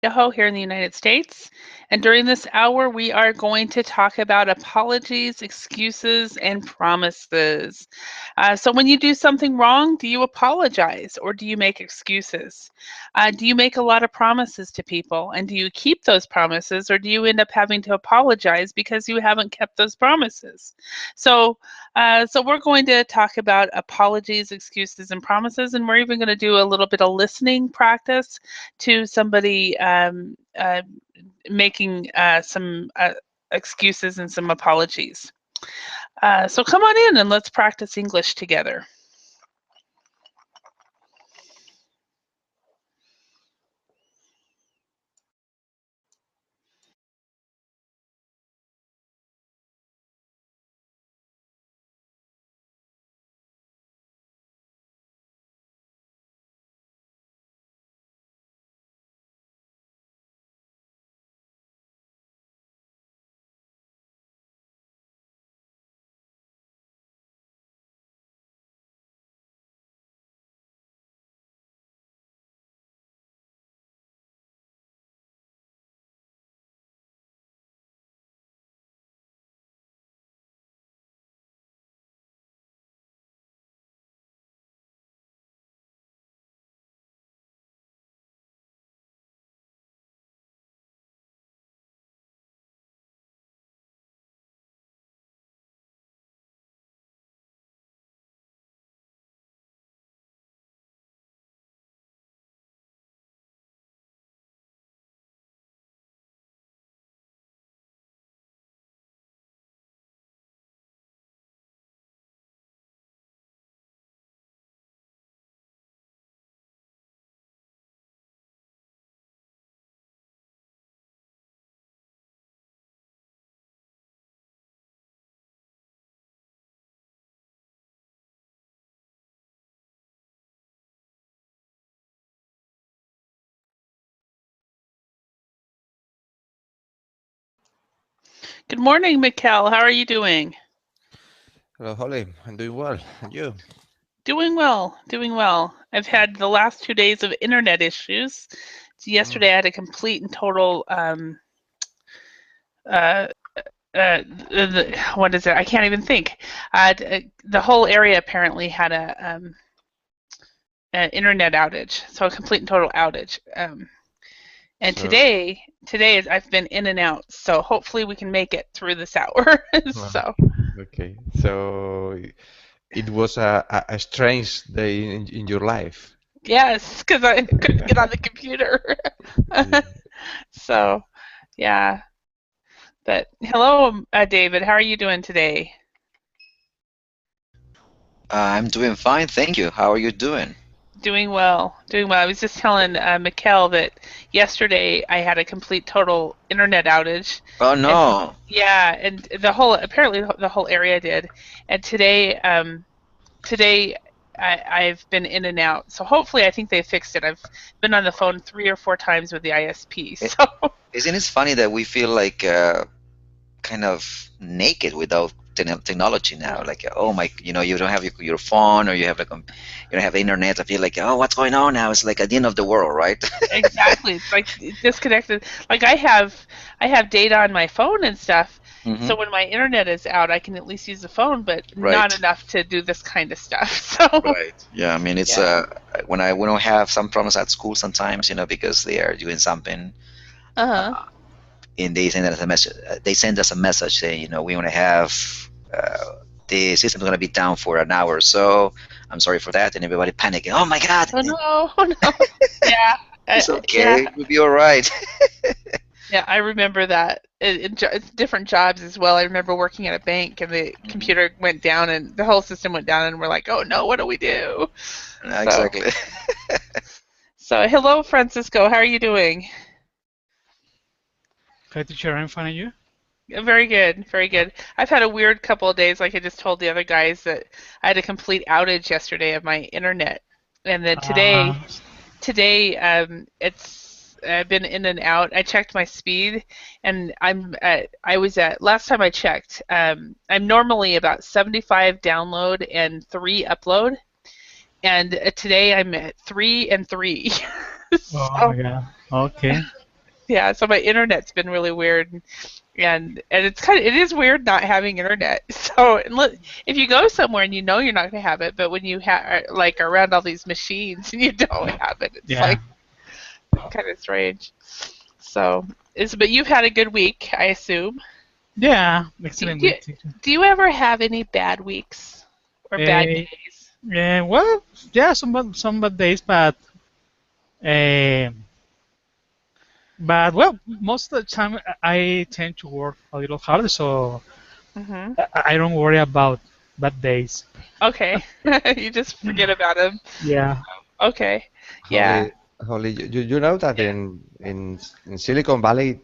Idaho here in the United States. And during this hour, we are going to talk about apologies, excuses, and promises. So, when you do something wrong, do you apologize or do you make excuses? Do you make a lot of promises to people and do you keep those promises or do you end up having to apologize because you haven't kept those promises? So, so we're going to talk about apologies, excuses, and promises, and we're even going to do a little bit of listening practice to somebody making some excuses and some apologies. So come on in and let's practice English together. Good morning, Mikkel. How are you doing? Hello, Holly. I'm doing well. And you? Doing well, doing well. I've had the last 2 days of internet issues. So Mm. yesterday I had a complete and total uh, what is it? I can't even think. The whole area apparently had an internet outage, so a complete and total outage. And So, today I've been in and out, so hopefully we can make it through this hour. So okay. So it was a strange day in your life. yes, because I couldn't get on the computer. Yeah. So yeah, but hello, David. How are you doing today? I'm doing fine, thank you. How are you doing? Doing well, doing well. I was just telling Mikkel that yesterday I had a complete total internet outage, Oh and no. yeah, and the whole apparently the whole area did. And today I've been in and out, so hopefully I think they fixed it. I've been on the phone 3 or 4 times with the ISP, I- so Isn't it funny that we feel like kind of naked without technology now? Like, oh my, you don't have your phone or you have like you don't have internet. I feel like, oh, what's going on now? It's like at the end of the world, right? exactly. It's like disconnected. Like I have data on my phone and stuff. Hmm. So when my internet is out, I can at least use the phone, but not Right. enough to do this kind of stuff. So Right. Yeah. I mean, it's yeah. when I when I have some problems at school sometimes, because they are doing something, Uh-huh. uh, and they send us a message. They send us a message saying, we want to have the system's going to be down for an hour or so. I'm sorry for that, and everybody panicking. Oh my God! Oh no. Oh no. Yeah. It's Yeah. okay. We'll be all right. Yeah, I remember that. Different jobs as well. I remember working at a bank and the Hmm. computer went down and the whole system went down and we're like, "Oh no, what do we do?" So, Exactly. so hello Francisco, how are you doing? Hi, teacher, I'm fine. And you? Very good, very good. I've had a weird couple of days, like I just told the other guys that I had a complete outage yesterday of my internet. And then today, Uh, today it's I've been in and out. I checked my speed and I was at last time I checked, I'm normally about 75 download and 3 upload. And today I'm at 3 and 3. oh So my God. Okay. Yeah, so my internet's been really weird, and it is weird not having internet. So if you go somewhere and you know you're not going to have it, but when you like around all these machines and you don't have it, it's Yeah. like kind of strange. So, but you've had a good week, I assume. Yeah, excellent Do you, week. Teacher. do you ever have any bad weeks or bad Uh, days? well, yeah, some bad days, uh, but well, most of the time I tend to work a little harder, so Hmm. I don't worry about bad days. Okay, you just forget about them. Yeah. Okay, yeah. Holly, you know that in Silicon Valley,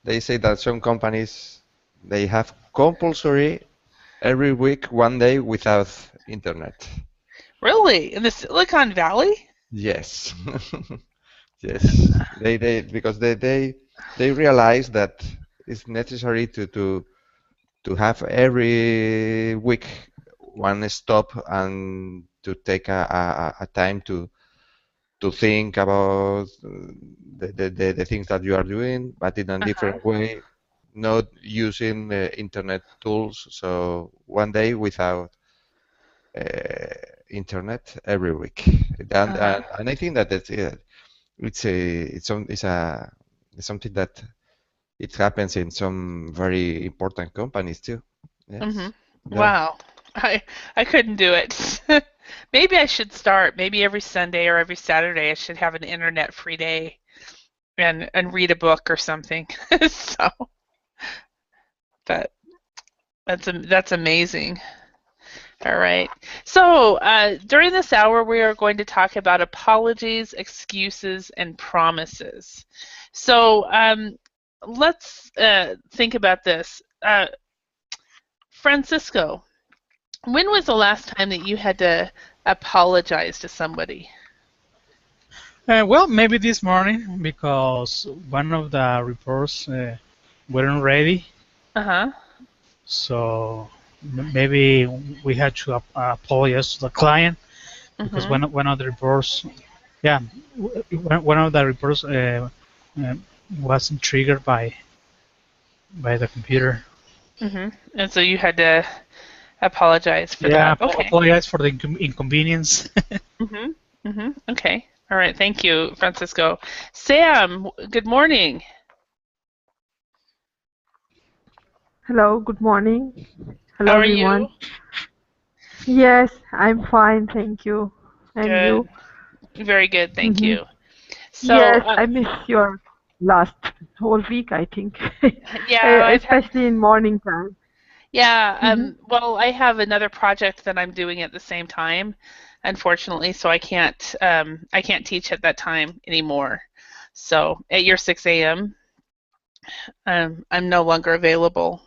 they say that some companies they have compulsory every week 1 day without internet. Really? In the Silicon Valley? Yes, yes. Because they realize that it's necessary to have every week one stop and to take a time to think about the things that you are doing, but in a Uh-huh. different way, not using internet tools. So 1 day without internet every week, and, Uh-huh. and and I think that it's something that it happens in some very important companies too. Hmm. Yes. Yeah. Wow. I couldn't do it. Maybe I should start. Maybe every Sunday or every Saturday I should have an internet free day and read a book or something. So, but that's amazing. All right. So, during this hour, we are going to talk about apologies, excuses, and promises. So, let's think about this. Francisco, when was the last time that you had to apologize to somebody? Well, maybe this morning because one of the reports weren't ready, Uh-huh. so maybe we had to apologize to the client because Mm-hmm. one of the reports, yeah, one of the reports uh, wasn't triggered by the computer. Mm-hmm. And so you had to apologize for Yeah, that. Okay. apologize for the inconvenience. Mm-hmm. Mm-hmm. Okay. All right. Thank you, Francisco. Sam, good morning. Hello, good morning. How Hello, are you? everyone. Yes, I'm fine, thank you. And Good. you? Very good. Thank Hmm. you. So, Yes, I missed your last whole week, I think, yeah, I've had, especially in morning time. yeah, Hmm. well, I have another project that I'm doing at the same time, unfortunately, so I can't teach at that time anymore. So at your 6 a.m., I'm no longer available,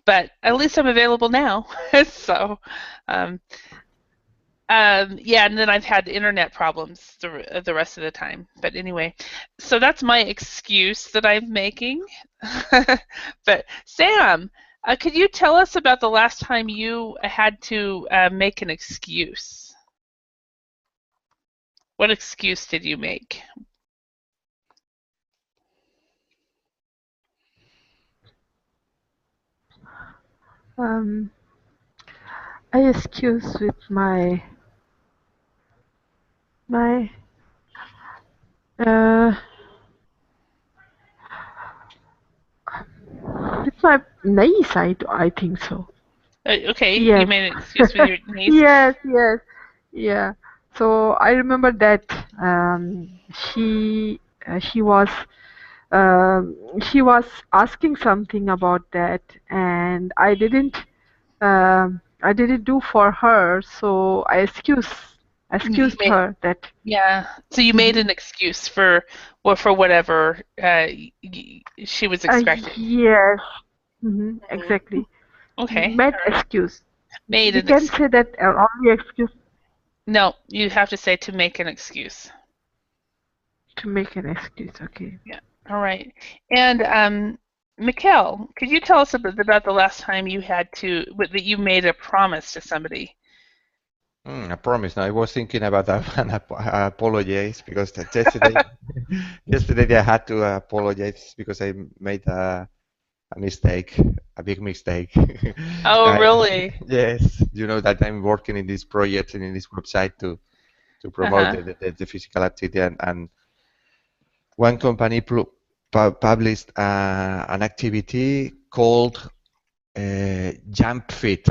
but at least I'm available now. So, um, yeah, and then I've had internet problems the rest of the time. But anyway, so that's my excuse that I'm making. But Sam, could you tell us about the last time you had to make an excuse? What excuse did you make? Um, I excuse with my uh with my niece. I think so. Okay, you Yes. made an excuse with your niece. Yes, yes, yeah. So I remember that she was she was asking something about that, and I didn't do for her, so You excused made, her that. yeah. So you made Mhm. an excuse for whatever she was expecting. Yes, Mhm. exactly. Okay, Made all right. excuse. Made We an can excuse. say that only excuse No, you have to say to make an excuse. to make an excuse. Okay. Yeah. All right. And Mikkel, could you tell us a bit about the last time you had to that you made a promise to somebody? I promise. Now I was thinking about apologize because yesterday I had to apologize because I made a mistake, a big mistake. Oh, I, really? yes, you know that I'm working in this project and in this website to promote Uh-huh. the physical activity, and one company published an activity called Jump Fit.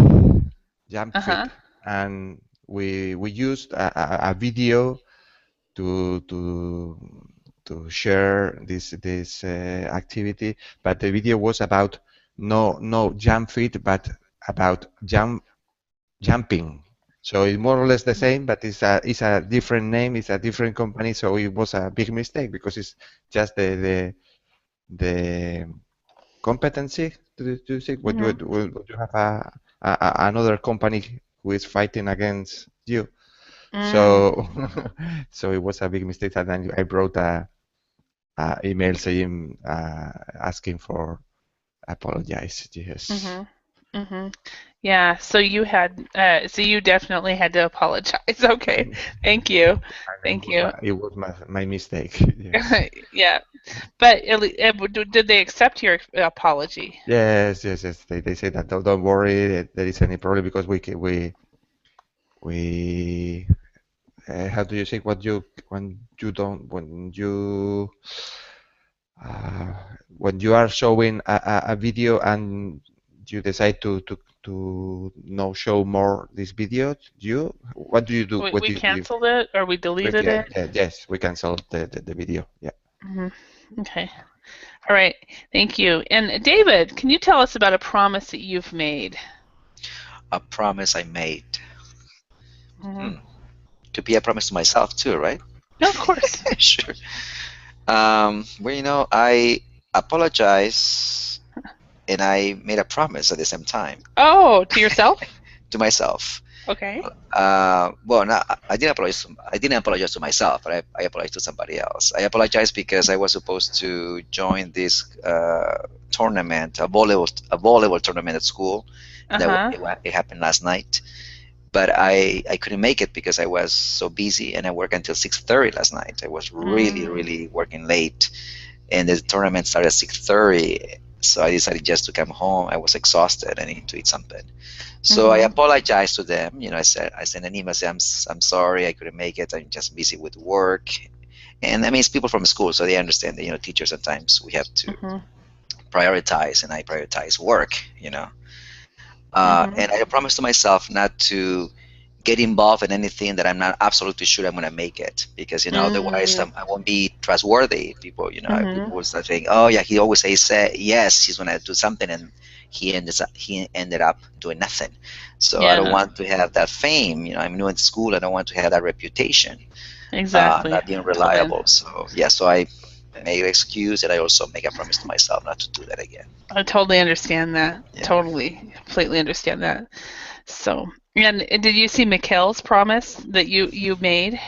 Jump Uh-huh. Fit, and we used a video to to to share this activity, but the video was about no jump fit, but about jumping. So it's more or less the same, but it's a different name, it's a different company. So it was a big mistake because it's just the competency to say when Mhm. you have another company who is fighting against you. Mm. So so it was a big mistake, and then I wrote a email saying asking for apologize. Yes. Mhm. Mhm. Yeah. So you had. So you definitely had to apologize. Okay. Thank you. And Thank you. it was my mistake. Yes. Yeah. But did they accept your apology? Yes. They say that don't worry, there is any problem because we how do you say what you you don't uh, when you are showing a video and you decide to no show more this video, what do you do? What We do you canceled it or we deleted it? yes, we cancel the video. Yeah. Mhm. Okay. All right. Thank you. And David, can you tell us about a promise that you've made? A promise I made. Mhm. Could be a promise to myself too, right? No, of course. Sure. Well, I apologize and I made a promise at the same time Oh, to yourself? to myself. Okay. Well, no, I didn't apologize. I didn't apologize to myself, but I apologized to somebody else. I apologized because I was supposed to join this tournament, a volleyball tournament at school, and Uh-huh. it happened last night. But I couldn't make it because I was so busy and I worked until 6:30 last night. I was really Mm. really working late, and the tournament started at 6:30. So I decided just to come home. I was exhausted. I needed to eat something. So I Mhm. apologized to them. I sent an email saying I'm sorry I couldn't make it. I'm just busy with work. And I mean, it's people from school, so they understand that teachers sometimes we have to Mhm. prioritize, and I prioritize work. Mhm. And I promised to myself not to get involved in anything that I'm not absolutely sure I'm going to make it, because otherwise Mm. I won't be trustworthy. People Mhm. will start saying, oh yeah, he always say yes, he's going to do something, and he ended up doing nothing. So I don't Yeah, want to have that fame. I'm new in school. I don't want to have that reputation, exactly. not being Totally. reliable. So yeah, so I make an excuse, and I also make a promise to myself not to do that again. I totally understand that. Yeah. Totally, completely understand that. So, and did you see Mikhail's promise that you made?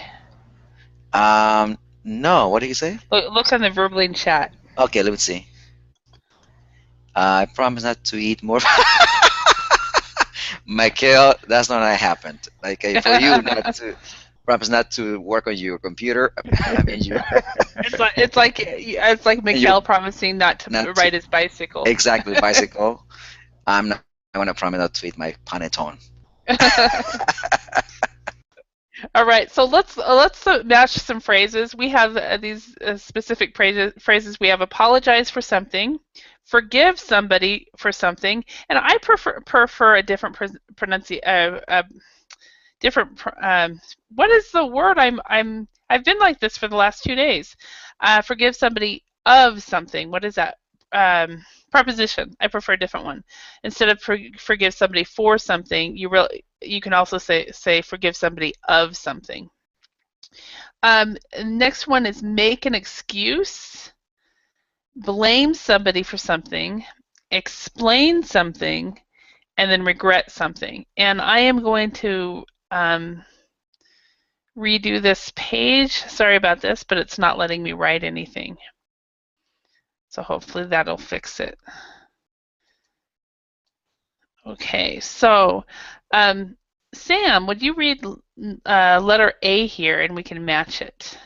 No, what did you say? Look on the Verbling chat. Okay, let me see. I promise not to eat more. Michael, that's not what happened. Like for you not to promise not to work on your computer. I mean you It's like you Mikhail promising not to not to ride his bicycle. exactly bicycle. I'm not. I want to promise not to eat my panettone. All right, so let's match some phrases. We have these specific phrases. We have apologize for something, forgive somebody for something, and I prefer a different different. What is the word? I've been like this for the last 2 days. Forgive somebody of something. What is that? Preposition. I prefer a different one. Instead of forgive somebody for something, you can also say forgive somebody of something. Next one is make an excuse, blame somebody for something, explain something, and then regret something. And I am going to redo this page. Sorry about this, but it's not letting me write anything. So hopefully that'll fix it. Okay, so Sam, would you read letter A here and we can match it?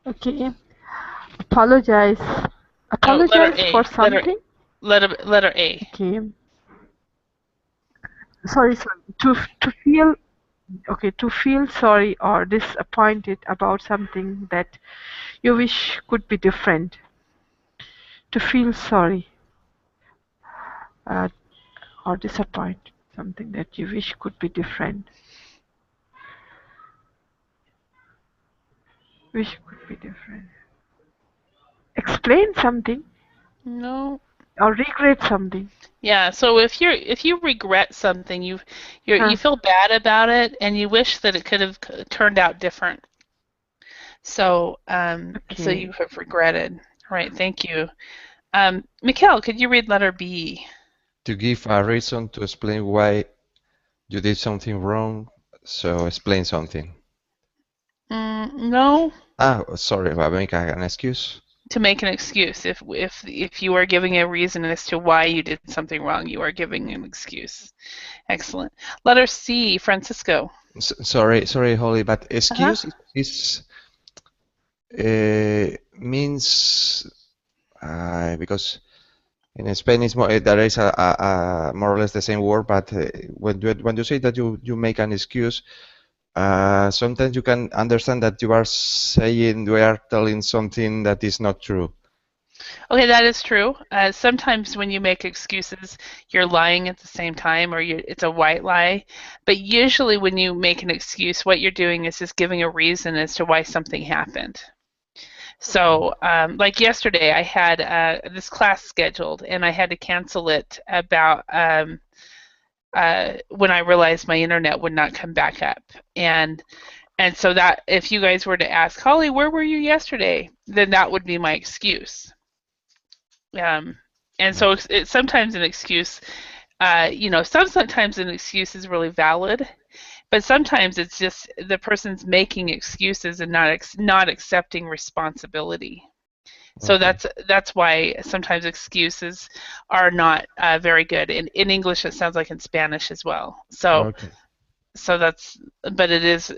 Okay. Apologize. Oh, Apologize letter for A. something. Letter A. Okay. Sorry. To feel. Okay. To feel sorry or disappointed about something that you wish could be different. To feel sorry or disappointed something that you wish could be different. Wish could be different. Explain something No. or regret something. Yeah, so if you regret something, you feel bad about it and you wish that it could have turned out different. So so you Okay. have regretted. All right, thank you. Mikkel, could you read letter B? To give a reason to explain why you did something wrong, so explain something. No, Sorry, but make an excuse. to make an excuse. If you are giving a reason as to why you did something wrong, you are giving an excuse. Excellent. Letter C, Francisco. Sorry, Holly, but excuse is means because in Spanish there is a more or less the same word, but when you say that you make an excuse, sometimes you can understand that you are telling something that is not true. Okay, that is true. Sometimes when you make excuses, you're lying at the same time, or it's a white lie. But usually, when you make an excuse, what you're doing is just giving a reason as to why something happened. So, like yesterday, I had this class scheduled, and I had to cancel it about when I realized my internet would not come back up. And so that if you guys were to ask, Holly, where were you yesterday? Then that would be my excuse. And so it's sometimes an excuse, sometimes an excuse is really valid, but sometimes it's just the person's making excuses and not accepting responsibility. So Okay. that's why sometimes excuses are not very good. In English, it sounds like in Spanish as well. So Okay. but it is,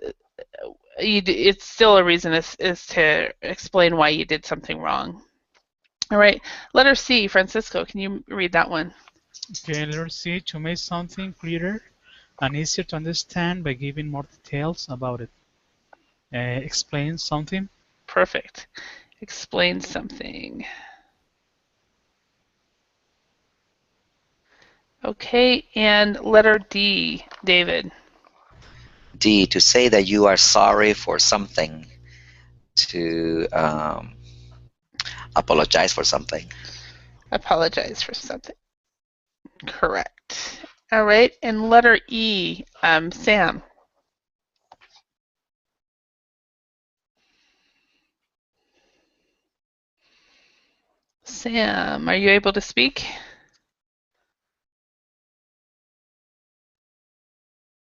it's still a reason is to explain why you did something wrong. All right, letter C, Francisco, can you read that one? Okay, letter C, to make something clearer and easier to understand by giving more details about it. Explain something. Perfect. Explain something. Okay, and letter D, David. D, to say that you are sorry for something. To apologize for something. Apologize for something. Correct. All right, and letter E, Sam. Sam, are you able to speak?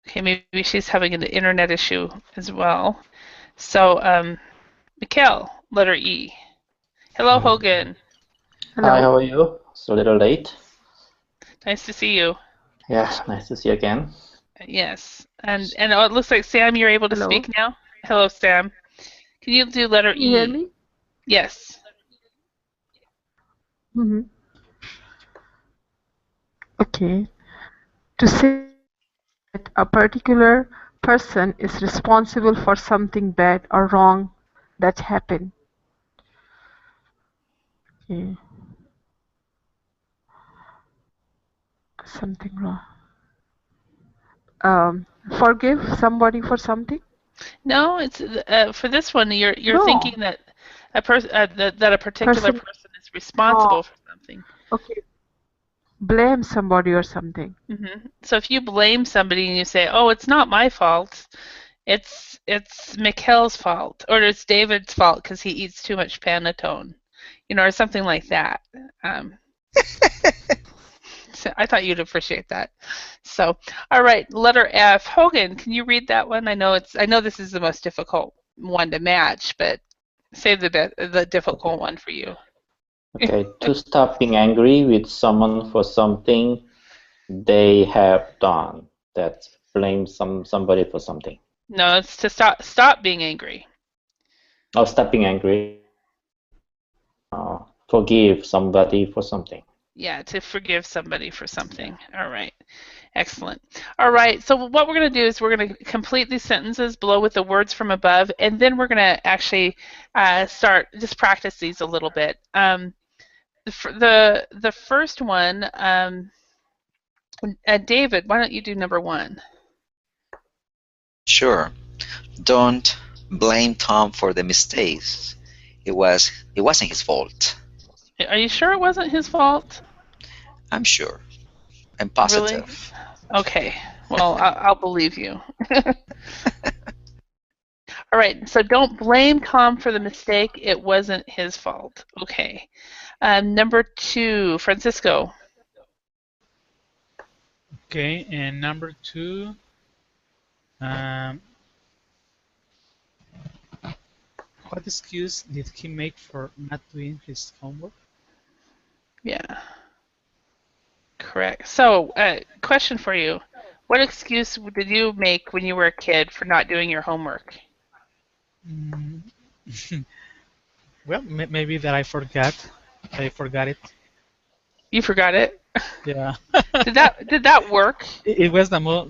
Okay, maybe she's having an internet issue as well. So, Mikkel, letter E. Hello, Hogan. Hi, Hello. how are you? It's a little late. Nice to see you. Yeah, nice to see you again. Yes, and it looks like Sam, you're able to Hello. speak now. Hello, Sam. Can you do letter Can you hear E? me? Yes. Mm-hmm. Okay. To say that a particular person is responsible for something bad or wrong that happened. Okay. Something wrong. Forgive somebody for something? No, it's for this one. You're No. thinking that a person that a particular Person. person is responsible for something. Okay. Blame somebody or something. So if you blame somebody and you say, "Oh, it's not my fault," it's Mikkel's fault, or it's David's fault because he eats too much Panettone, or something like that. So I thought you'd appreciate that. So, all right, letter F. Hogan, can you read that one? I know this is the most difficult one to match, but save the difficult one for you. Okay, to stop being angry with someone for something they have done. That's blame somebody for something. No, it's to stop being angry. Oh, stop being angry. Forgive somebody for something. Yeah, to forgive somebody for something. All right. Excellent. All right. So what we're going to do is we're going to complete these sentences below with the words from above, and then we're going to actually start just practice these a little bit. The first one, David, why don't you do number 1? Sure. Don't blame Tom for the mistakes. It wasn't his fault. Are you sure it wasn't his fault? I'm sure. I'm Really? positive. Okay. Well, I'll believe you. All right. So don't blame Tom for the mistake. It wasn't his fault. Okay. Number 2, Francisco. Okay, and number 2, what excuse did he make for not doing his homework? Yeah. Correct. So, question for you. What excuse did you make when you were a kid for not doing your homework? Mm, well, maybe that I forgot. I forgot it. You forgot it? Yeah. Did that work? It was the more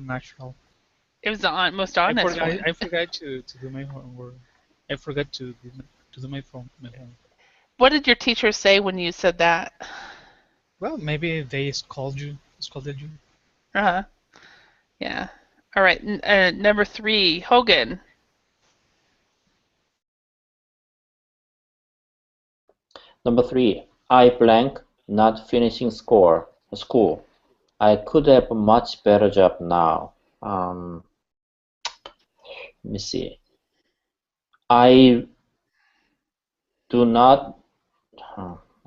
natural. It was the most I honest forgot. one. I forgot to do my homework. I forgot to do my homework. What did your teacher say when you said that? Well, maybe they scolded you. Uh-huh. Yeah. All right. Number 3, Hogan. Number 3, I blank not finishing school. I could have a much better job now. Let me see. I do not.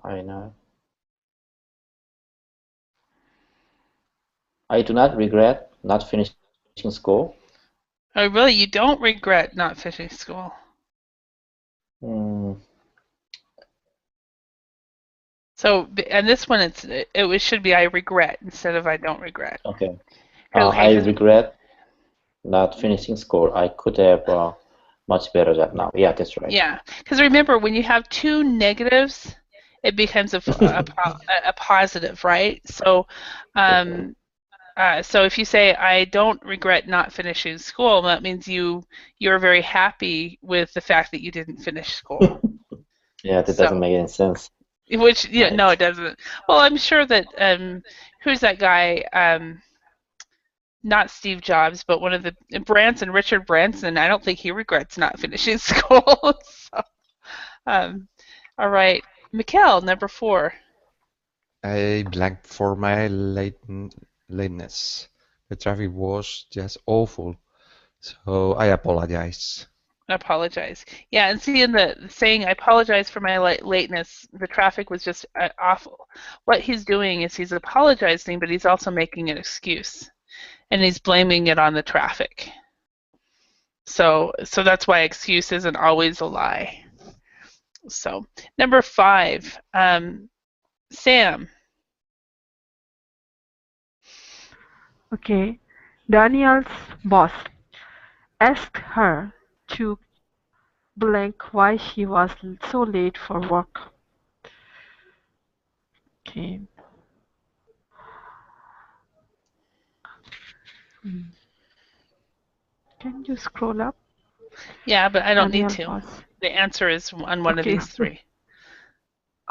I know. I do not regret not finishing school. Oh, really? You don't regret not finishing school? Mm, So, and this one, it should be I regret instead of I don't regret. okay. Okay. I regret not finishing school. I could have a much better job now. Yeah, that's right. Yeah, because remember, when you have 2 negatives, it becomes a positive, right? So, so if you say I don't regret not finishing school, that means you're very happy with the fact that you didn't finish school. Yeah, that doesn't So, make any sense. which no, Right. it doesn't. Well, I'm sure that who's that guy? Not Steve Jobs, but one of the Richard Branson. I don't think he regrets not finishing school. So, um, all right, Mikkel, number 4. I blanked for my lateness. The traffic was just awful, so I apologize. Apologize. Yeah, and see in the saying I apologize for my lateness, the traffic was just awful. What he's doing is he's apologizing, but he's also making an excuse, and he's blaming it on the traffic. So that's why excuse isn't always a lie. So number 5, Sam. Okay. Daniel's boss asked her to blank why she was so late for work. Okay. Can you scroll up? Yeah, but I don't need Daniel to. boss. The answer is on one of Okay. these 3.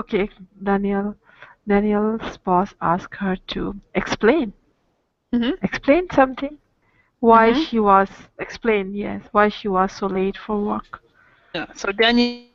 Okay. Daniel's boss asked her to explain. Explain something. Why she was why she was so late for work. Yeah. So Daniel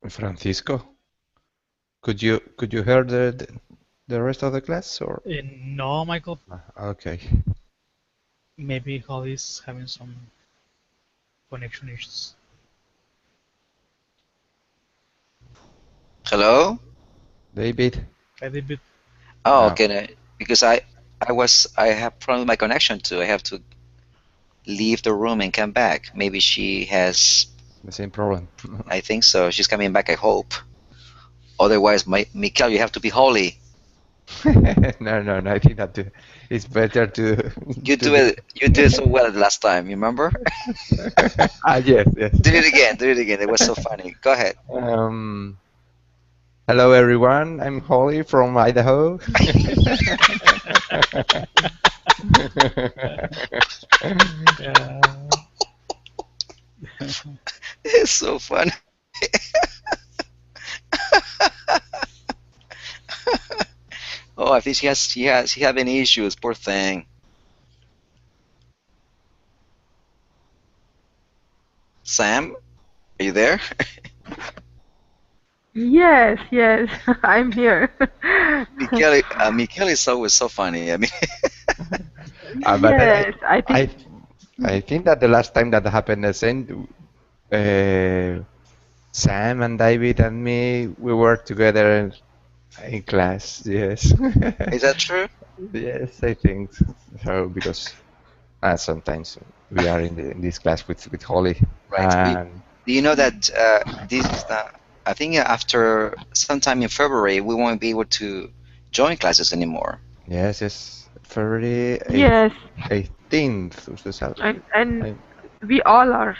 Francisco, could you hear the rest of the class or? No, Michael. Okay. Maybe Holly's having some connection issues. Hello? David. I did bit. Oh, No. okay. Because I have problem with my connection too. I have to leave the room and come back. Maybe she has. The same problem. I think so. She's coming back. I hope. Otherwise, Mikel, you have to be holy. No. I think that it's better to. You do it. You did so well the last time. You remember? Yes. Do it again. Do it again. It was so funny. Go ahead. Hello, everyone. I'm Holly from Idaho. It's so funny. Oh, I think she having issues. Poor thing. Sam, are you there? Yes, I'm here. Michele is always so funny. I mean, But Yes, I think. I think that the last time that happened, the same, Sam and David and me, we were together in class. Yes. is that true? Yes, I think so because sometimes we are in this class with Holly. Right. And Do you know that this is I think after sometime in February we won't be able to join classes anymore. yes, February Yes, 18th. and we all are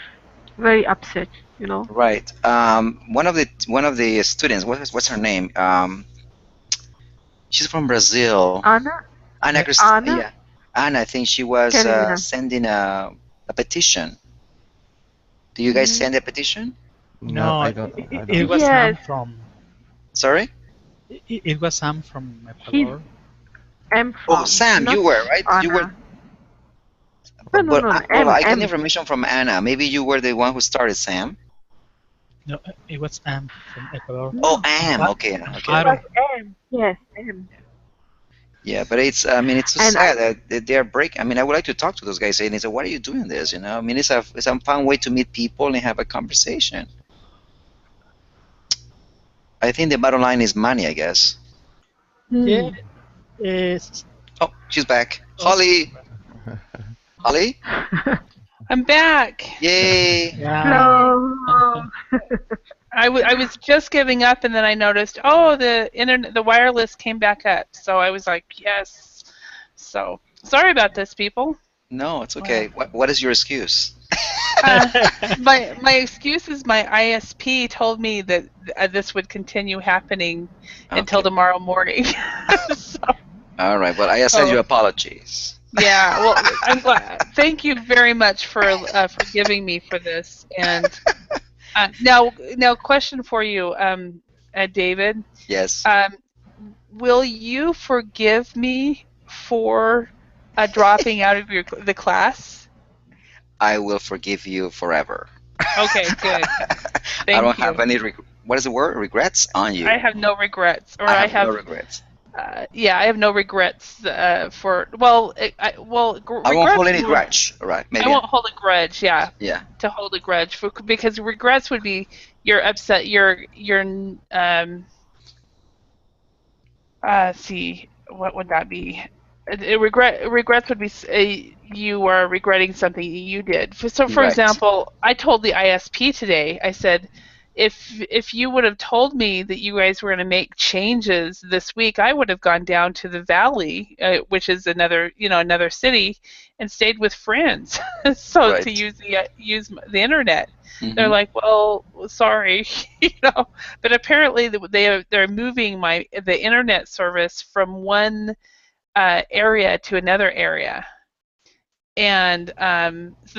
very upset, you know. Right. One of the students, what's her name? She's from Brazil. Anna? Ana Cristina. Anna? Yeah. Anna, I think she was Carolina. sending a petition. Do you guys Mhm. send a petition? No, I don't. It was Yes. Sam from. Sorry? It was Sam from Ecuador. M Oh, from, Sam, not you were right. Anna. You were. No, Well, I got M. information from Anna. Maybe you were the one who started, Sam. No, it was Sam from Ecuador. Oh, Am. But Okay. It Okay. Aro. was M. Yes, M. Yeah, but it's. I mean, it's so And sad that they are breaking. I mean, I would like to talk to those guys and say, "Why are you doing this?" You know. I mean, it's a fun way to meet people and have a conversation. I think the bottom line is money, I guess. Yeah. It's, Oh, she's back. Holly. Holly. I'm back. Yay. yeah. Hello. I was just giving up, and then I noticed, oh, the internet, the wireless came back up. So I was like, yes. So sorry about this, people. No, it's okay. What is your excuse? My excuse is my ISP told me that this would continue happening until Okay. tomorrow morning. So, All right. Well, I send you apologies. yeah, well, I'm glad. Thank you very much for forgiving me for this. And now, question for you, David. Yes. Will you forgive me for dropping out of the class? I will forgive you forever. Okay, good. Thank I don't you. have any. What is the word? Regrets on you. I have no regrets, or I have no regrets. yeah, I have no regrets for. Well, I won't hold any grudge. All right. Maybe. I won't hold a grudge. Yeah. Yeah. To hold a grudge because regrets would be you're upset. You're see, what would that be? Regrets would be you are regretting something you did. So, for Right. example, I told the ISP today. I said, if you would have told me that you guys were going to make changes this week, I would have gone down to the Valley, which is another city, and stayed with friends. So Right. to use the internet. Mhm. They're like, well, sorry, But apparently they're moving the internet service from one area to another area, and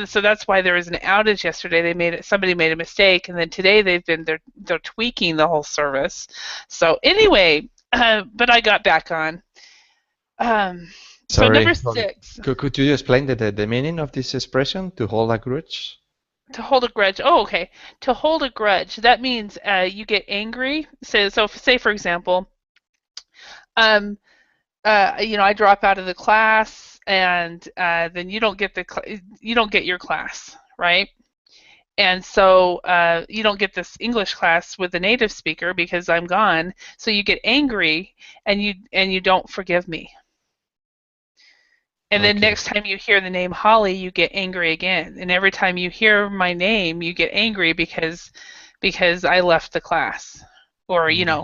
so that's why there was an outage yesterday. Somebody made a mistake, and then today they're tweaking the whole service. So anyway, but I got back on. So Sorry. number 6. Could you explain the meaning of this expression, to hold a grudge? To hold a grudge. Oh, okay. To hold a grudge. That means you get angry. So say for example, um, I drop out of the class, and then you don't get your class, right? And so you don't get this English class with the native speaker because I'm gone. So you get angry, and you don't forgive me. And then Okay. next time you hear the name Holly, you get angry again. And every time you hear my name, you get angry because I left the class, or Mm.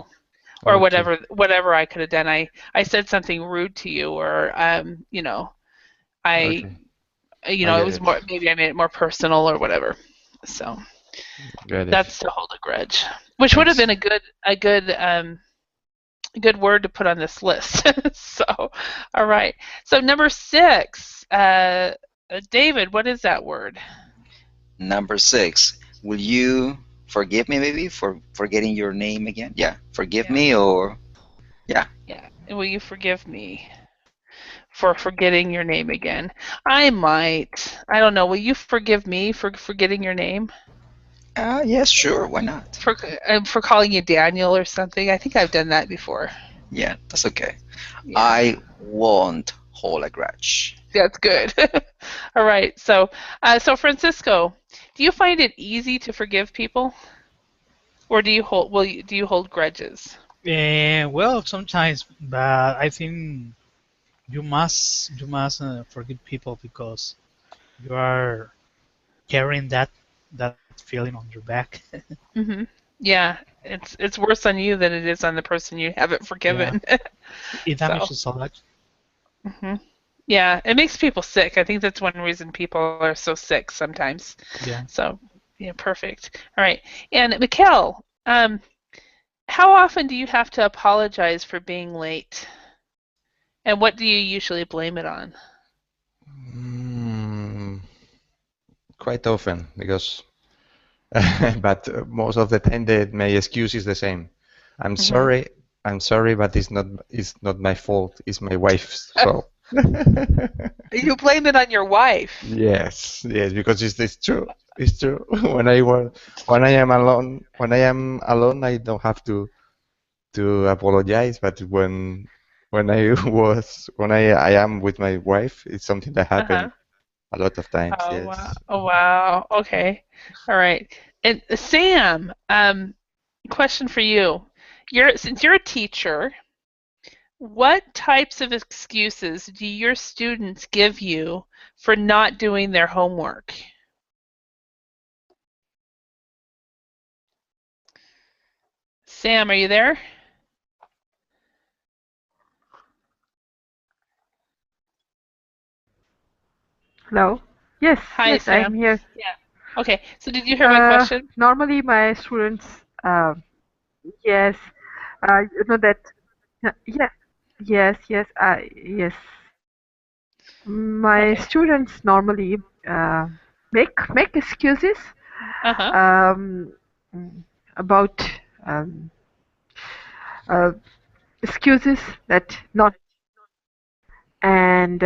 or Okay. whatever I could have done. I said something rude to you, or I Okay. I it get was it. more, maybe I made it more personal or whatever. So Get it. that's to hold a grudge, which would have Thanks. been a good word to put on this list. So, all right. So number 6, David, what is that word? Number 6. Will you forgive me maybe for forgetting your name again? Yeah. Forgive Yeah. me, or Yeah. Will you forgive me for forgetting your name again? I might. I don't know. Will you forgive me for forgetting your name? yes, sure, why not? For calling you Daniel or something? I think I've done that before. Yeah, that's okay. Yeah. I won't hold a grudge. That's good. All right. So Francisco, do you find it easy to forgive people, or do you hold grudges? Well, sometimes, but I think you must forgive people because you are carrying that feeling on your back. Mm-hmm. Yeah, it's worse on you than it is on the person you haven't Yeah, forgiven. it So, damages a lot. hmm yeah, it makes people sick. I think that's one reason people are so sick sometimes. Yeah. So, yeah, perfect. All right, and Mikkel, how often do you have to apologize for being late, and what do you usually blame it on? Mm, quite often, because but most of the time my excuse is the same. I'm Mm-hmm. sorry, I'm sorry, but it's not my fault. It's my wife's. So You blame it on your wife. yes, yes, because it's true. It's true. When I am alone, I don't have to apologize. But when I am with my wife, it's something that Uh-huh. happens a lot of times. Oh wow. Yes. Oh wow. Okay. All right. And Sam, question for you. Since you're a teacher, what types of excuses do your students give you for not doing their homework? Sam, are you there? Hello? Yes, Hi, yes, I'm Sam. here. Yeah. Okay. So did you hear my question? Normally my students, yes, you know that, yes, yes. My Okay. students normally make excuses Uh-huh. um, mm, about um, uh, excuses that not, and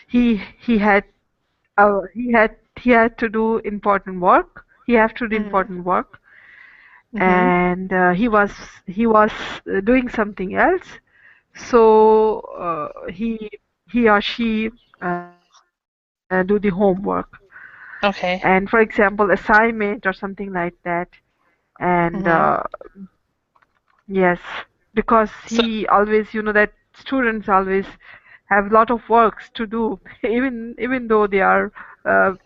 he he had he had to do important work. He have to do Mhm. important work, Mhm. and he was doing something else. So he or she do the homework, Okay. and for example, assignment or something like that. And Mhm. yes, because So he always, that students always have a lot of works to do, even though they are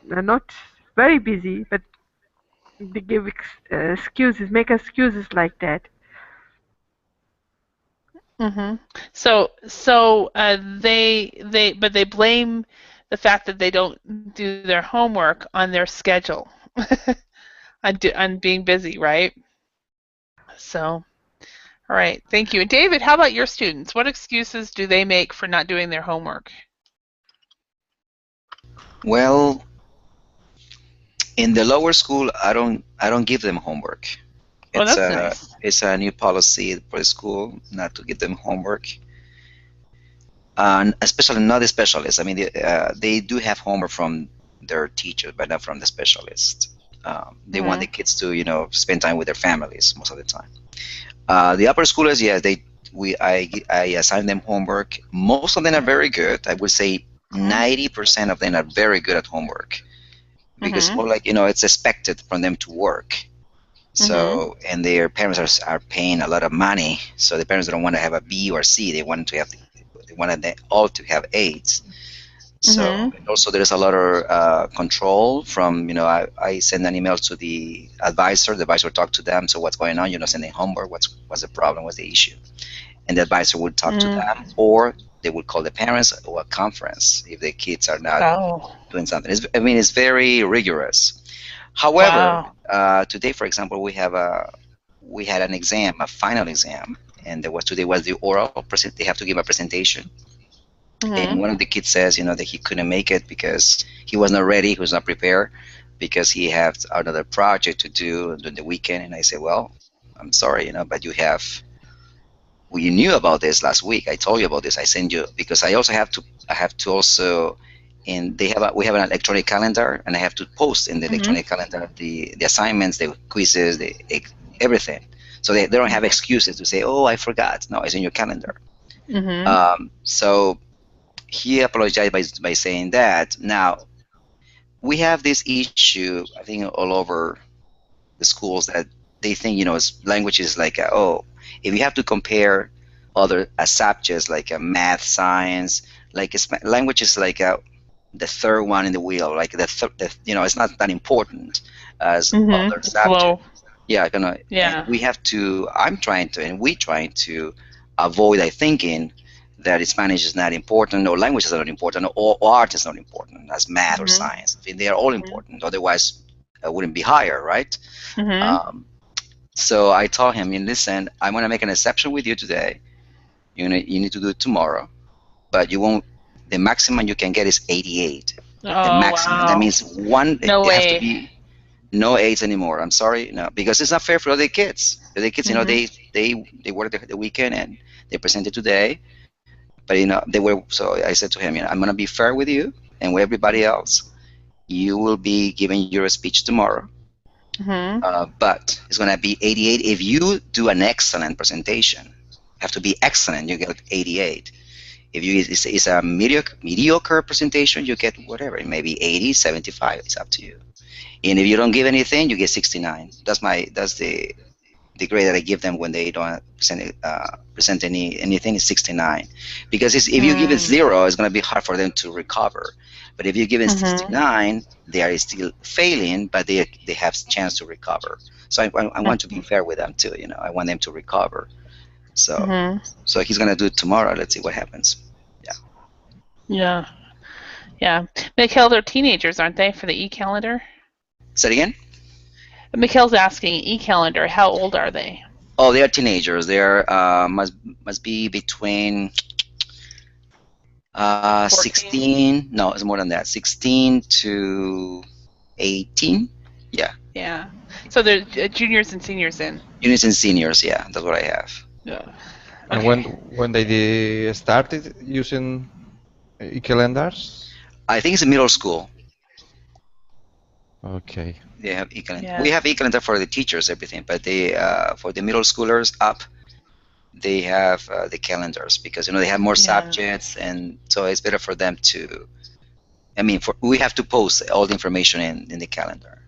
not very busy, but they give excuses, make excuses like that. mhm. They blame the fact that they don't do their homework on their schedule. On being busy, right? So, all right, thank you. And David, how about your students? What excuses do they make for not doing their homework? Well, in the lower school, I don't give them homework. Oh, It's that's a nice. it's a new policy for the school not to give them homework, and especially not the specialists. I mean, they do have homework from their teachers, but not from the specialist. They want the kids to, you know, spend time with their families most of the time. The upper schoolers, yeah, I assign them homework. Most of them are very good. I would say 90% of them are very good at homework because more like, you know, it's expected from them to work. So, and their parents are paying a lot of money. So the parents don't want to have a B or C. They want to have, they want them all to have A's. So and also there's a lot of control from, you know, I send an email to the advisor talk to them. So what's going on? You know, sending homework. What's the problem? What's the issue? And the advisor would talk to them, or they would call the parents or a conference if the kids are not doing something. I mean, it's very rigorous. However, today, for example, we had an exam, a final exam, and today was the oral. They have to give a presentation. And one of the kids says, you know, that he couldn't make it because he was not ready, he was not prepared, because he had another project to do during the weekend. And I said, well, I'm sorry, you know, but you knew about this last week. I told you about this. I sent you, because I have to also, and we have an electronic calendar, and I have to post in the electronic calendar the assignments, the quizzes, everything. So they don't have excuses to say, oh, I forgot. No, it's in your calendar. So he apologized by saying that. Now, we have this issue, I think, all over the schools, that they think, you know, language is like, if you have to compare other subjects like math, science, like language is like the third one in the wheel, like you know, it's not that important as other subjects. Yeah, yeah. We have to. I'm trying to, and we trying to avoid thinking that Spanish is not important, or language is not important, or art is not important as math or science. I mean, they are all important. Otherwise, it wouldn't be higher, right? So I told him, listen, I'm going to make an exception with you today. You need to do it tomorrow, but you won't. The maximum you can get is 88. The maximum. Wow. That means one. No way. Have to be no 8s anymore. I'm sorry, no, because it's not fair for other kids. The kids, you know, they work the weekend and they presented today. But, you know, so I said to him, you know, I'm going to be fair with you and with everybody else. You will be giving your speech tomorrow. But it's going to be 88 if you do an excellent presentation. You have to be excellent, you get 88. If it's a mediocre presentation, you get whatever, maybe 80, 75, it's up to you. And if you don't give anything, you get 69. That's the grade that I give them when they don't present anything is 69, because if you give it 0, it's going to be hard for them to recover. But if you give it 69, they are still failing, but they have a chance to recover. So I want to be fair with them too. You know, I want them to recover. So so he's going to do it tomorrow. Let's see what happens. Yeah. Mikhail, they're teenagers, aren't they, for the e-calendar? Say it again. Mikhail's asking, e-calendar, how old are they? Oh, they are teenagers. They are must be between 16. No, it's more than that. 16 to 18. Yeah. Yeah. So they're juniors and seniors in. Juniors and seniors. Yeah, that's what I have. Yeah. And when they started using e-calendars? I think it's in middle school. Okay. They have e-calendar. We have e-calendar for the teachers, everything, but they for the middle schoolers up, they have the calendars, because, you know, they have more subjects, and so it's better for them to. I mean, we have to post all the information in the calendar.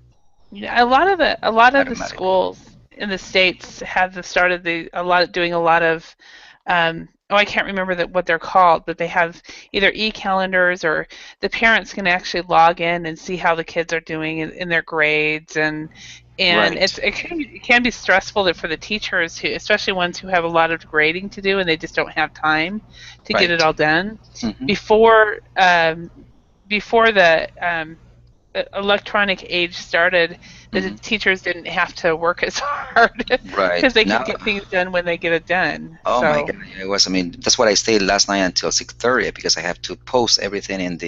Yeah, a lot of the schools in the States have started doing a lot of. I can't remember what they're called, but they have either e-calendars, or the parents can actually log in and see how the kids are doing in their grades, and right. It can be stressful for the teachers, who, especially ones who have a lot of grading to do and they just don't have time to get it all done. Before the electronic age started, the teachers didn't have to work as hard, because they could get things done when they get it done. Oh my God! It was. I mean, that's what I stayed last night until 6:30, because I have to post everything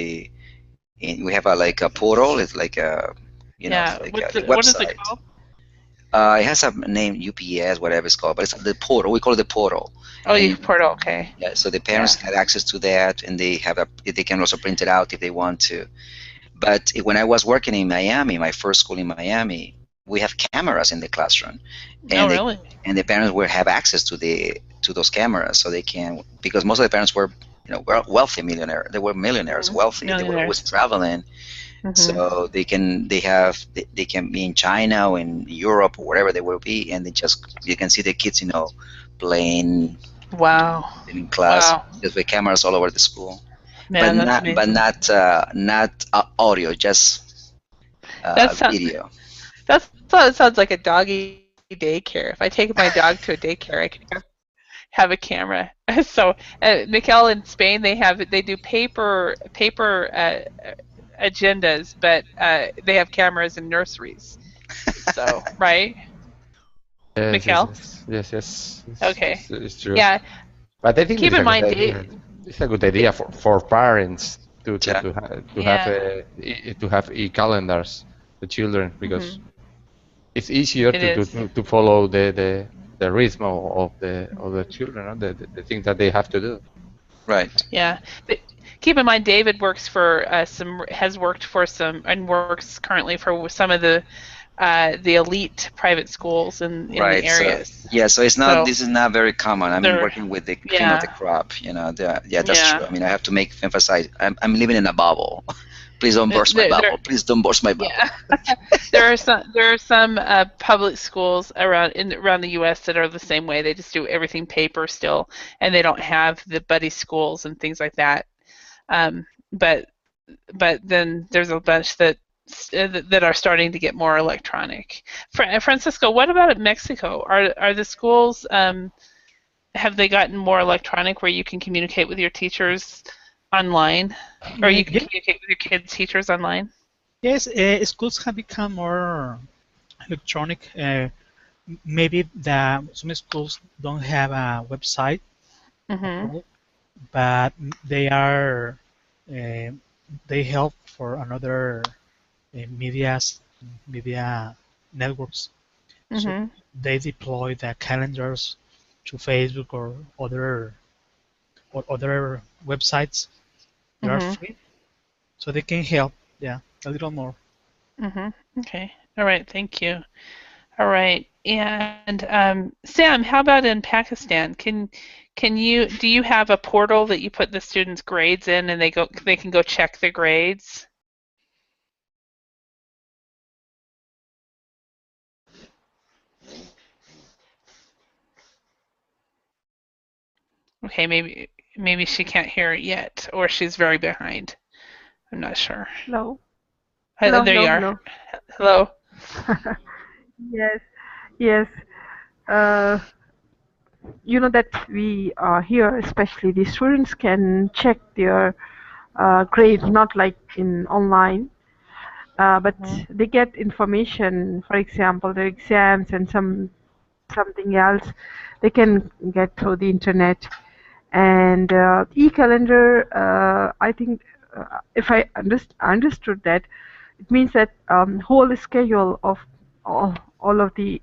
we have a portal. It's like a website. What is it called? It has a name, UPS, whatever it's called, but it's the portal. We call it the portal. Oh, the portal. Okay. Yeah. So the parents have access to that, and they can also print it out if they want to. But when I was working in Miami, my first school in Miami, we have cameras in the classroom, and really? and the parents will have access to those cameras, so they can, because most of the parents were wealthy millionaire. They were millionaires, wealthy. They were always traveling, so they can be in China or in Europe or wherever they will be, and you can see the kids playing Wow. in class Wow. just with cameras all over the school. Man, but that's amazing. not audio, just video. That sounds like a doggy daycare. If I take my dog to a daycare, I can have a camera. So, Mikel, in Spain, they do paper agendas, but they have cameras in nurseries. So, right? Yes, Mikel? yes. Okay. It's true. Yeah. But I think Keep it's in a good mind, idea. It's a good idea for parents to have e-calendars the children, because it's easier It is. to follow the rhythm of the children, the things that they have to do. Right. Yeah. But keep in mind, David works for has worked for some, and works currently for some of the elite private schools in the areas. So it's not. This is not very common. I'm working with the cream of the crop. That's true. I mean, I have to emphasize. I'm living in a bubble. Please don't burst my bubble. Please don't burst my bubble. Yeah. There are some public schools around the U.S. that are the same way. They just do everything paper still, and they don't have the buddy schools and things like that. But then there's a bunch that are starting to get more electronic. Francisco, what about Mexico? Are the schools have they gotten more electronic where you can communicate with your teachers online, or you can communicate with your kids' teachers online? Yes, schools have become more electronic. Maybe some schools don't have a website, but they are they help for another media networks. So they deploy the calendars to Facebook or other websites that are free, so they can help. Yeah, a little more. Okay. All right. Thank you. All right. And Sam, how about in Pakistan? Do you have a portal that you put the students' grades in, and they can go check the grades? Okay, maybe she can't hear it yet, or she's very behind. I'm not sure. Hello. There you are. Hello. Yes. You know that we here, especially the students can check their grades, not like in online, but they get information. For example, their exams and something else, they can get through the internet. And e-calendar, I think, if I understood that, it means that whole schedule of all of the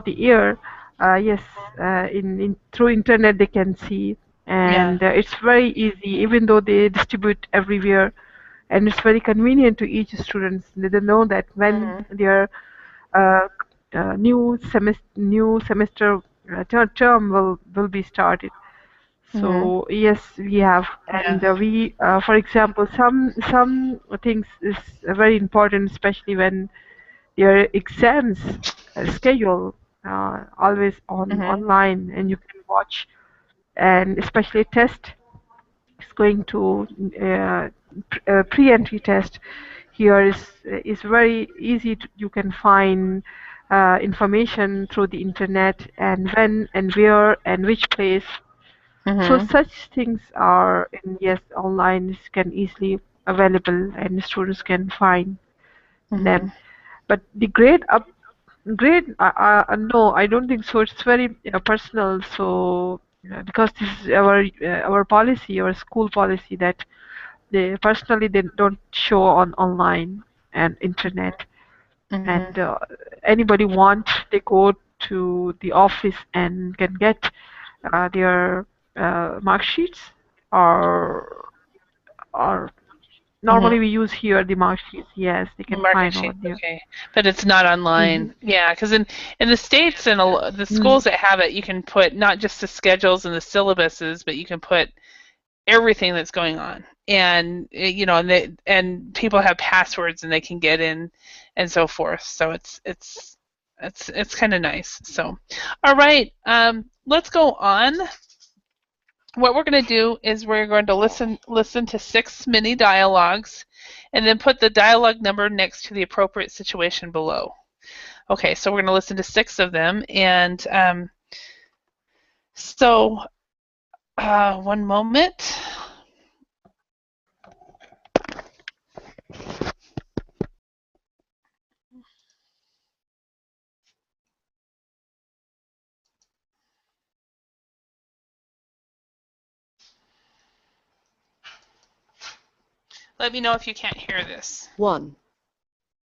year, yes, in through internet they can see, and it's very easy, even though they distribute everywhere, and it's very convenient to each student. They know that when their new semester term will be started. So yes, we have, and we, for example, some things is very important, especially when their exams schedule always online, and you can watch, and especially test is going to pre-entry test. Here is very easy. You can find information through the internet, and when and where and which place. So such things are online can easily available, and students can find them. But the grade no, I don't think so. It's very personal. So because this is our policy, our school policy, that they don't show on online and internet. And anybody they go to the office and can get their mark sheets or Normally we use here the mark sheets. Yes, they can Market find sheet, over there. okay, but it's not online. Yeah, because in the States and the schools that have it, you can put not just the schedules and the syllabuses, but you can put everything that's going on, and you know, and people have passwords and they can get in, and so forth. So it's kind of nice. So, all right, let's go on. What we're going to do is we're going to listen to 6 mini dialogues, and then put the dialogue number next to the appropriate situation below. Okay, so we're going to listen to 6 of them, and one moment. Let me know if you can't hear this. 1.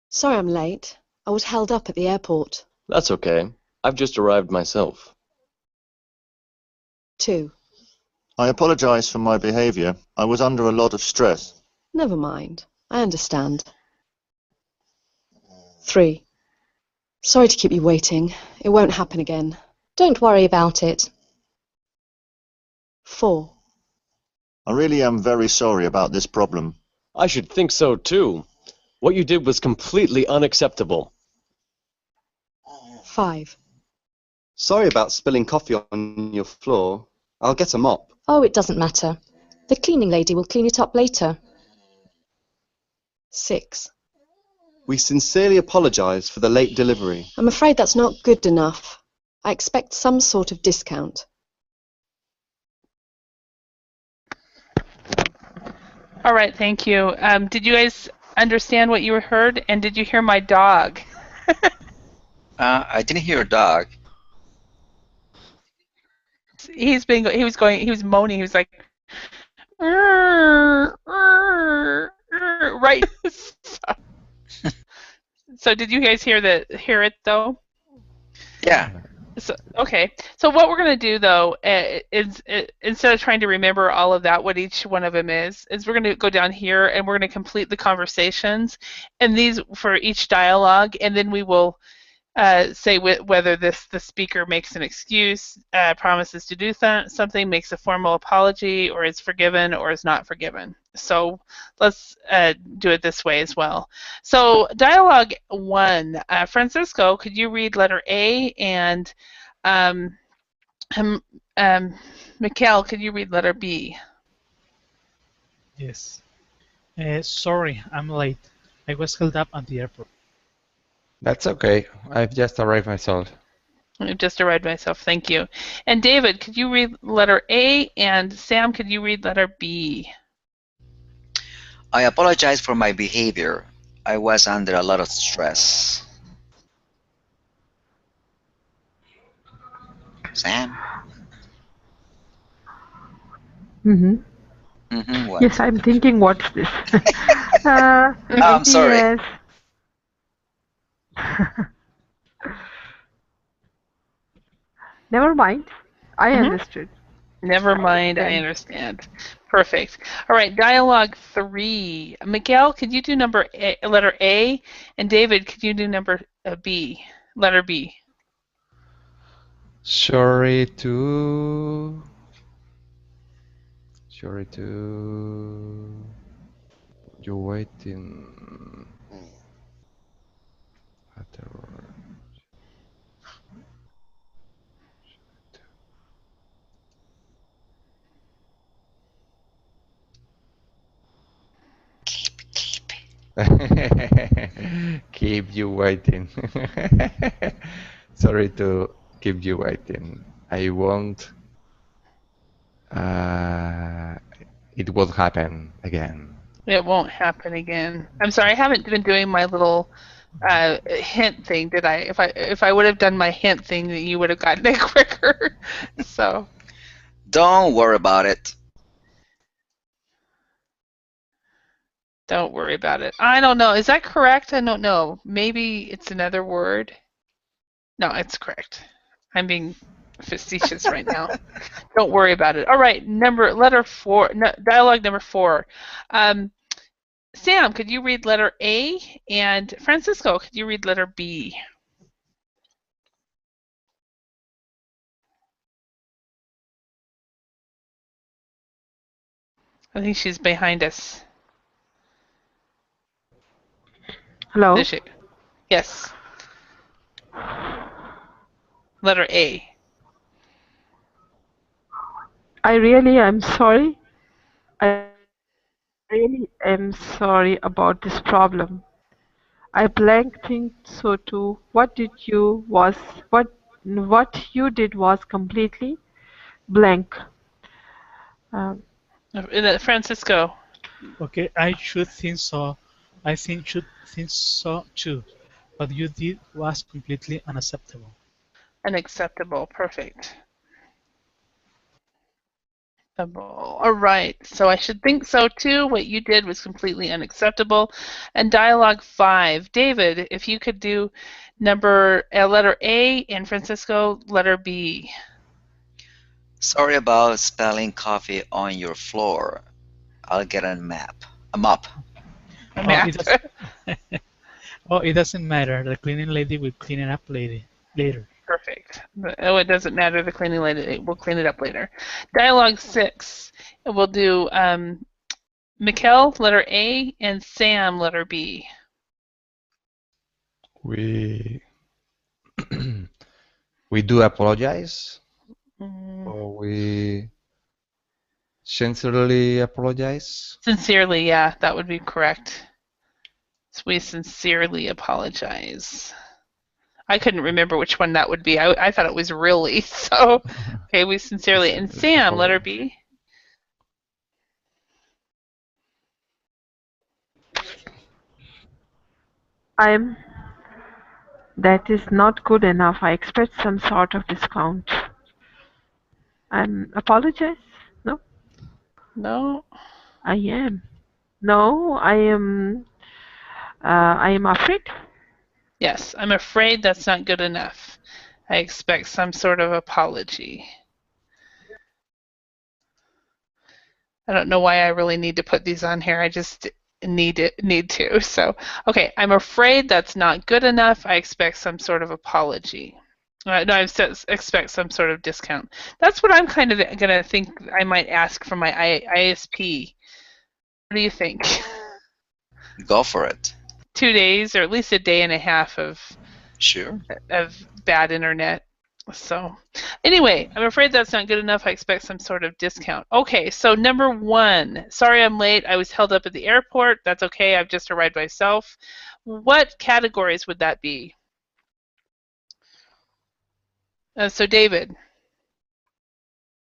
Sorry I'm late. I was held up at the airport. That's okay. I've just arrived myself. 2. I apologize for my behavior. I was under a lot of stress. Never mind. I understand. 3. Sorry to keep you waiting. It won't happen again. Don't worry about it. 4. I really am very sorry about this problem. I should think so too. What you did was completely unacceptable. 5. Sorry about spilling coffee on your floor. I'll get a mop. Oh, it doesn't matter. The cleaning lady will clean it up later. 6. We sincerely apologize for the late delivery. I'm afraid that's not good enough. I expect some sort of discount. All right, thank you. Did you guys understand what you heard? And did you hear my dog? I didn't hear a dog. He was moaning. He was like, right. So did you guys hear it though? Yeah. So, okay. So what we're going to do though is instead of trying to remember all of that, what each one of them is we're going to go down here and we're going to complete the conversations, and these for each dialogue, and then we will say whether the speaker makes an excuse, promises to do something, makes a formal apology, or is forgiven or is not forgiven. So let's do it this way as well. So dialogue 1, Francisco, could you read letter A, and Mikhail, could you read letter B? Yes. Sorry, I'm late. I was held up at the airport. That's okay. I've just arrived myself. I've just arrived myself. Thank you. And David, could you read letter A? And Sam, could you read letter B? I apologize for my behavior. I was under a lot of stress. Sam? What? Yes, I'm thinking, what's this? I'm sorry. Yes. Never mind. I understood. Never mind, I understand. Perfect. All right, dialogue 3. Miguel, could you do letter A? And David, could you do letter B? Sorry to you waiting at the keep you waiting. Sorry to keep you waiting. I won't. It won't happen again. It won't happen again. I'm sorry, I haven't been doing my little hint thing, did I? If I would have done my hint thing, you would have gotten it quicker. So. Don't worry about it. Don't worry about it. I don't know. Is that correct? I don't know. Maybe it's another word. No, it's correct. I'm being facetious right now. Don't worry about it. All right, letter 4, dialogue number 4. Sam, could you read letter A? And Francisco, could you read letter B? I think she's behind us. Hello? Is she? Yes. Letter A. I really am sorry. I really am sorry about this problem. I blank think so too. What you did was completely blank. Francisco. Okay, I should think so. I should think so too. What you did was completely unacceptable. Unacceptable. Perfect. All right. So I should think so too. What you did was completely unacceptable. And dialogue 5. David, if you could do letter A, and Francisco letter B. Sorry about spilling coffee on your floor. I'll get a mop. A map. It doesn't matter. The cleaning lady will clean it up later. Perfect. Oh, it doesn't matter. The cleaning lady will clean it up later. Dialogue 6. We'll do Mikkel, letter A, and Sam, letter B. We do apologize, or we sincerely apologize. Sincerely, yeah, that would be correct. So we sincerely apologize. I couldn't remember which one that would be. I thought it was really. So, okay, we sincerely. And Sam, letter B. That is not good enough. I expect some sort of discount. Apologize? No? No? I am. No, I am afraid. Yes, I'm afraid that's not good enough. I expect some sort of apology. I don't know why I really need to put these on here. I just need to. So, okay, I'm afraid that's not good enough. I expect some sort of apology. No, I expect some sort of discount. That's what I'm kind of going to think I might ask from my ISP. What do you think? Go for it. 2 days, or at least a day and a half of bad internet. So anyway, I'm afraid that's not good enough. I expect some sort of discount. Okay, so number 1. Sorry I'm late. I was held up at the airport. That's okay. I've just arrived myself. What categories would that be? So David.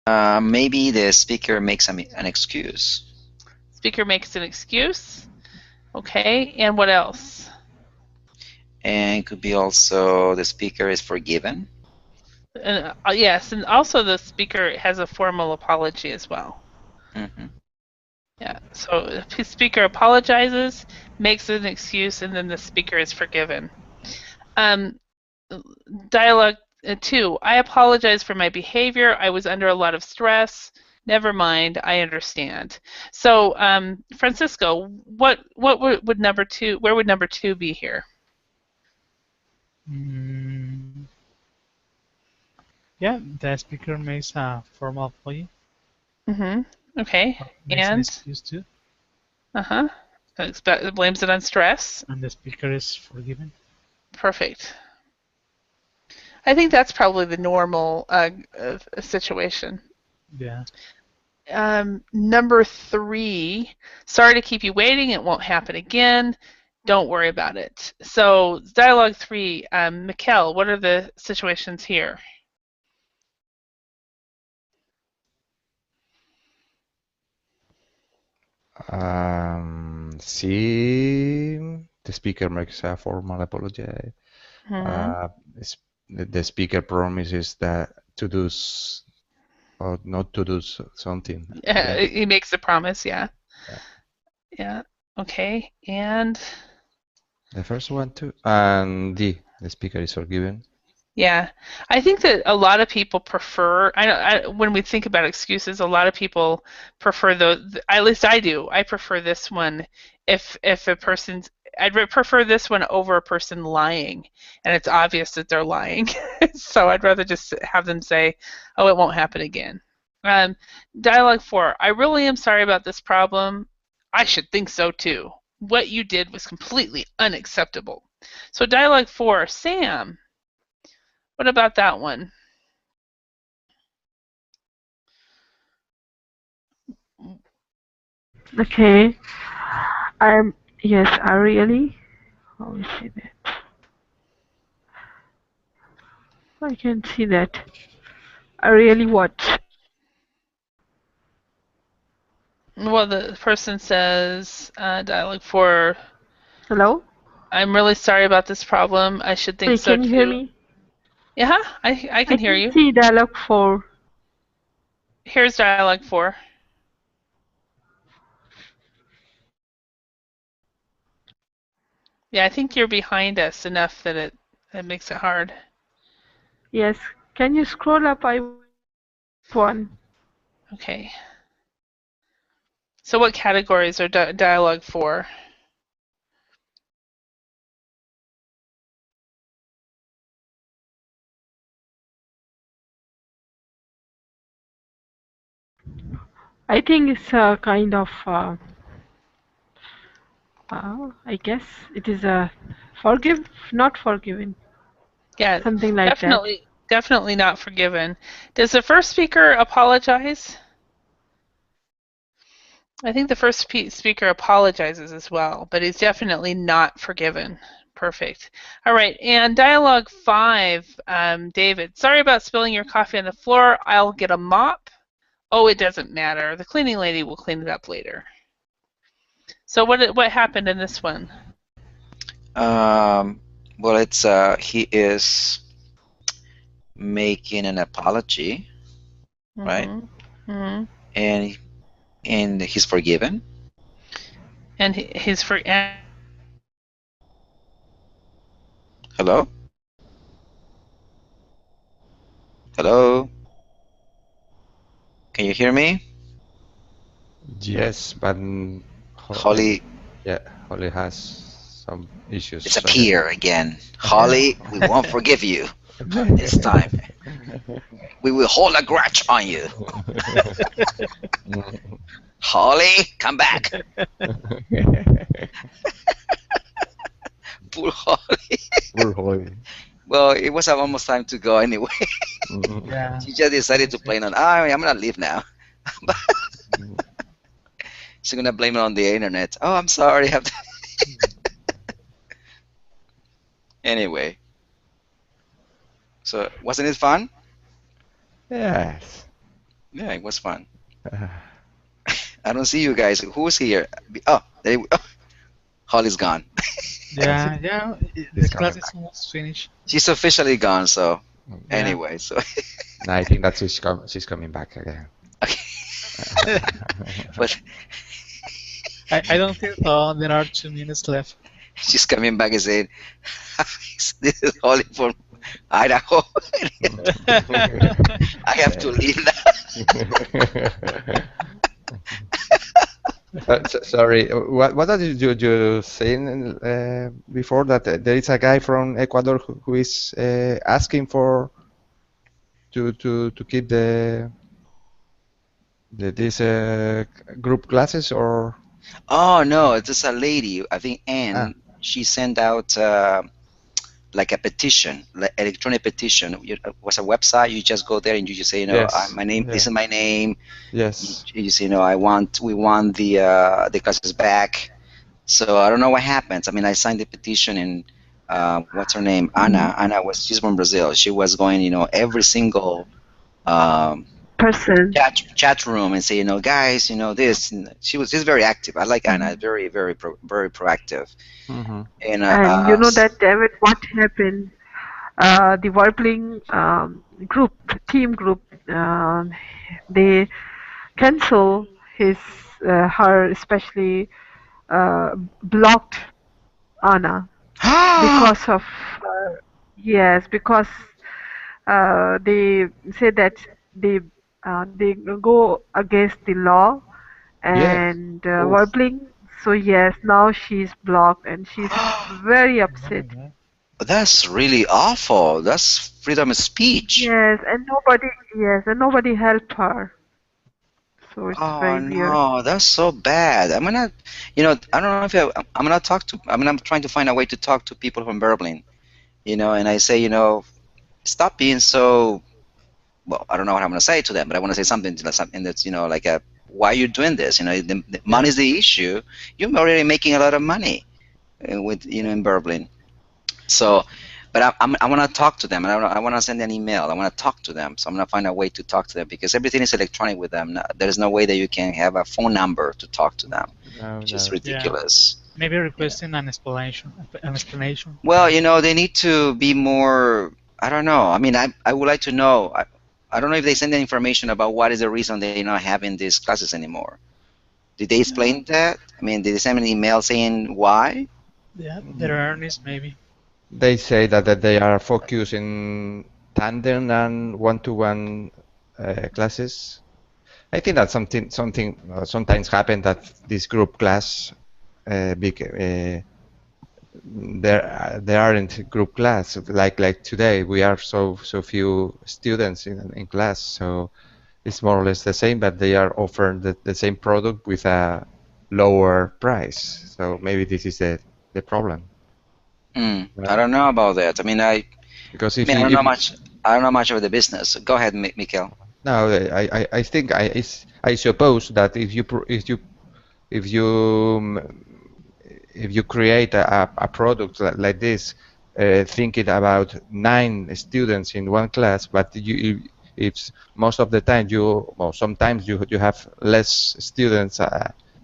Maybe the speaker makes an excuse. Speaker makes an excuse. Okay, and what else? And it could be also the speaker is forgiven. Yes, and also the speaker has a formal apology as well. Mm-hmm. Yeah, so the speaker apologizes, makes an excuse, and then the speaker is forgiven. Dialogue 2. I apologize for my behavior. I was under a lot of stress. Never mind, I understand. So, Francisco, what would number 2? Where would number 2 be here? Yeah, the speaker makes a formal apology. Okay. Makes an excuse too. Blames it on stress. And the speaker is forgiven. Perfect. I think that's probably the normal situation. Yeah. Number 3. Sorry to keep you waiting. It won't happen again. Don't worry about it. So dialogue 3. Mikkel, what are the situations here? See, the speaker makes a formal apology. The speaker promises that to do or not to do something. Yeah, he makes a promise. Yeah. Okay, and the first one too. And D, the speaker is forgiven. Yeah, I think that a lot of people prefer. When we think about excuses, a lot of people prefer at least I do. I prefer this one. If a person's, prefer this one over a person lying, and it's obvious that they're lying. So I'd rather just have them say, "Oh, it won't happen again." Um, Dialogue 4. I really am sorry about this problem. I should think so too. What you did was completely unacceptable. So Dialogue 4. Sam. What about that one? Okay. Yes, I really. How we see that? I can see that. I really what? Well, the person says, Dialogue 4. Hello? I'm really sorry about this problem. I should think Hey, so can you hear too. me? Yeah, I can hear you. See dialogue 4. Here's Dialogue 4. Yeah, I think you're behind us enough that it makes it hard. Yes. Can you scroll up? I one. Okay. So what categories are Dialogue 4? I think it's a kind of. I guess it is a not forgiven. Yeah, Something like definitely not forgiven. Does the first speaker apologize? I think the first speaker apologizes as well, but he's definitely not forgiven. Perfect. All right, and Dialogue 5, David. Sorry about spilling your coffee on the floor. I'll get a mop. Oh, it doesn't matter. The cleaning lady will clean it up later. So what happened in this one? Well, it's he is making an apology, right? Mm-hmm. And he's forgiven. And he's for. Hello? Hello? Can you hear me? Yes, but Holly. Yeah, Holly has some issues. Disappear again. Holly, we won't forgive you this time. We will hold a grudge on you. Holly, come back. Poor Holly. Poor Holly. Well, it was almost time to go anyway. Yeah. She just decided to blame on, I'm going to leave now. She's going to blame it on the internet. Oh, I'm sorry. Anyway. So, wasn't it fun? Yes. Yeah, it was fun. I don't see you guys. Who's here? Oh, there we go. Holly's gone. Yeah, the class is almost finished. She's officially gone, so Yeah. anyway, so No, I think that she's coming back again. but I don't think there are 2 minutes left. she's coming back and saying, "This is Holly from Idaho. I have to leave now." Sorry, what did you saying before that there is a guy from Ecuador who is asking for to keep these group classes, or? Oh no, it's just a lady. I think Anne. She sent out like a petition, like electronic petition. It was a website. You just go there and you just say, Yes. my name. This is my name. Yes. You say, we want the classes back. So I don't know what happens. I mean, I signed the petition, and what's her name? Anna she's from Brazil. She was going, every single person chat room and say, guys, this. And she's very active. I like Anna. Very, very, very proactive. Mm-hmm. And you know that, David, what happened? The Warbling team group, they cancel her, especially blocked Anna because of yes, because they say that they go against the law Yes. and Oof. wobbling. So yes, now she's blocked and she's very upset. That's really awful. That's freedom of speech. Yes, and nobody helped her. So it's Oh very weird. no, that's so bad. I'm gonna, I don't know if I'm gonna talk to. I'm trying to find a way to talk to people from Berlin, and I say, stop being so. Well, I don't know what I'm gonna say to them, but I want to say something that's, like why you're doing this. The money is the issue. You're already making a lot of money with, in Berlin. So, but I want to talk to them, and I want to send an email. I want to talk to them, so I'm going to find a way to talk to them because everything is electronic with them. There's no way that you can have a phone number to talk to them, which is ridiculous. Yeah. Maybe requesting an explanation. Well, they need to be more. I don't know. I mean, I would like to know. I don't know if they send any information about what is the reason they're not having these classes anymore. Did they explain that? I mean, did they send an email saying why? Yeah, their earnings maybe. They say that they are focusing tandem and one-to-one classes. I think that sometimes happen that this group class there aren't group class like today. We are so few students in class, so it's more or less the same, but they are offering the same product with a lower price. So maybe this is the problem. I don't know about that. I mean, I don't know much. I don't know much of the business. Go ahead, Mikhail. No, I think I suppose that if you create a product like this, thinking about 9 students in one class, but if most of the time sometimes you have less students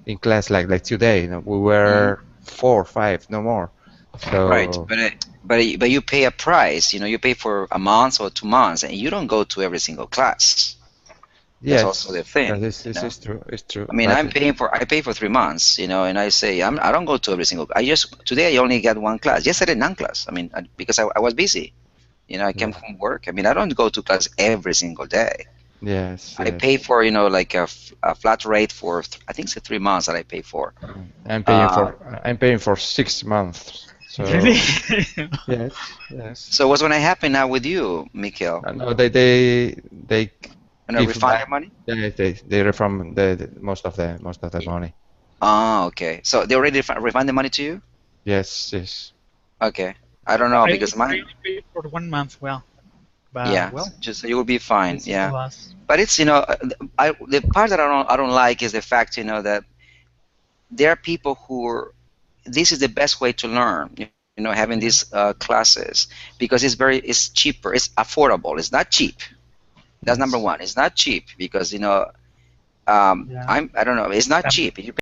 in class like today. We were 4 or 5, no more. So, right, but you pay a price. You pay for a month or 2 months, and you don't go to every single class. Yes, that's also the thing. This is true. It's true. I mean, I pay for 3 months, and I say I don't go to every single. Today I only got 1 class. Yesterday none class. I mean, because I was busy. I came from work. I mean, I don't go to class every single day. Yes. I pay for like a flat rate for I think it's 3 months that I pay for. I'm paying for 6 months. So, really? Yes. So what's going to happen now with you, Mikhail? No, they refund your money? Yeah, they refund the most of the money. Ah, okay. So they already refund the money to you? Yes. Okay. I don't know because mine. I paid for 1 month. Well. Yeah. Well, just you will be fine. Yeah. Loss. But it's the part that I don't like is the fact that there are people who this is the best way to learn. Having these classes because it's cheaper, it's affordable, it's not cheap. That's number one. It's not cheap because I don't know. It's not cheap. If you